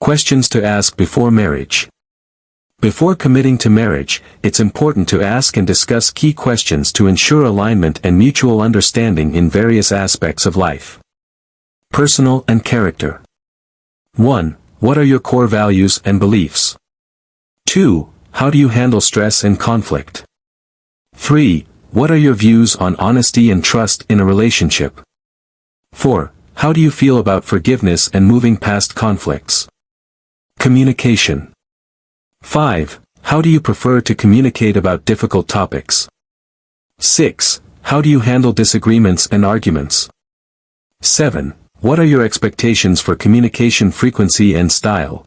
Questions to ask before marriage. Before committing to marriage, it's important to ask and discuss key questions to ensure alignment and mutual understanding in various aspects of life. Personal and character. 1. What are your core values and beliefs? 2. How do you handle stress and conflict? 3. What are your views on honesty and trust in a relationship? 4. How do you feel about forgiveness and moving past conflicts? Communication. 5. How do you prefer to communicate about difficult topics? 6. How do you handle disagreements and arguments? 7. What are your expectations for communication frequency and style?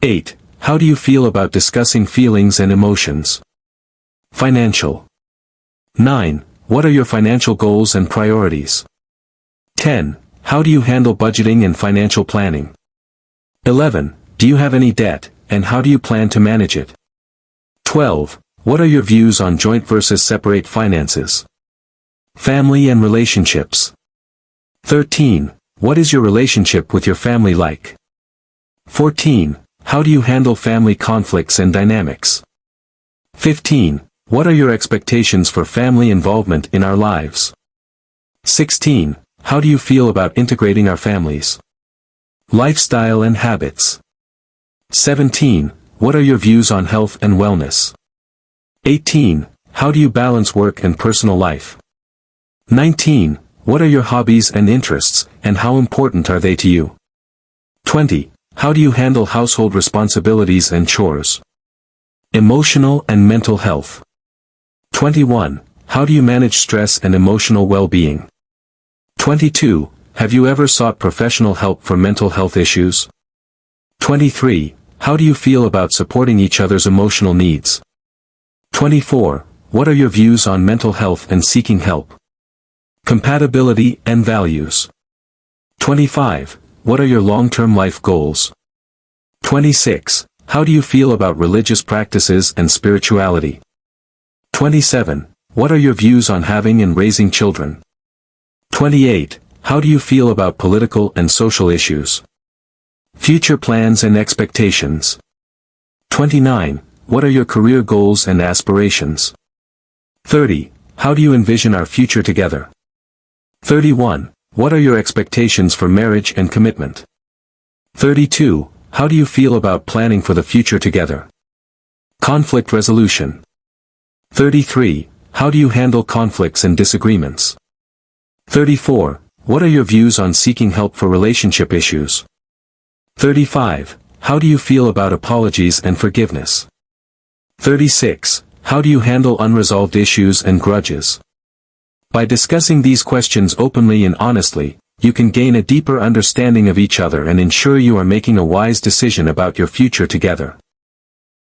8. How do you feel about discussing feelings and emotions? Financial. 9. What are your financial goals and priorities? 10. How do you handle budgeting and financial planning? 11. Do you have any debt, and how do you plan to manage it? 12. What are your views on joint versus separate finances? Family and relationships. 13. What is your relationship with your family like? 14. How do you handle family conflicts and dynamics? 15. What are your expectations for family involvement in our lives? 16. How do you feel about integrating our families? Lifestyle and habits. 17. What are your views on health and wellness? 18. How do you balance work and personal life? 19. What are your hobbies and interests, and how important are they to you? 20. How do you handle household responsibilities and chores? Emotional and mental health. 21. How do you manage stress and emotional well-being? 22. Have you ever sought professional help for mental health issues? 23. How do you feel about supporting each other's emotional needs? 24. What are your views on mental health and seeking help? Compatibility and values. 25. What are your long-term life goals? 26. How do you feel about religious practices and spirituality? 27. What are your views on having and raising children? 28. How do you feel about political and social issues? Future plans and expectations. 29. What are your career goals and aspirations? 30. How do you envision our future together? 31. What are your expectations for marriage and commitment? 32. How do you feel about planning for the future together? Conflict resolution. 33. How do you handle conflicts and disagreements? 34. What are your views on seeking help for relationship issues? 35. How do you feel about apologies and forgiveness? 36. How do you handle unresolved issues and grudges? By discussing these questions openly and honestly, you can gain a deeper understanding of each other and ensure you are making a wise decision about your future together.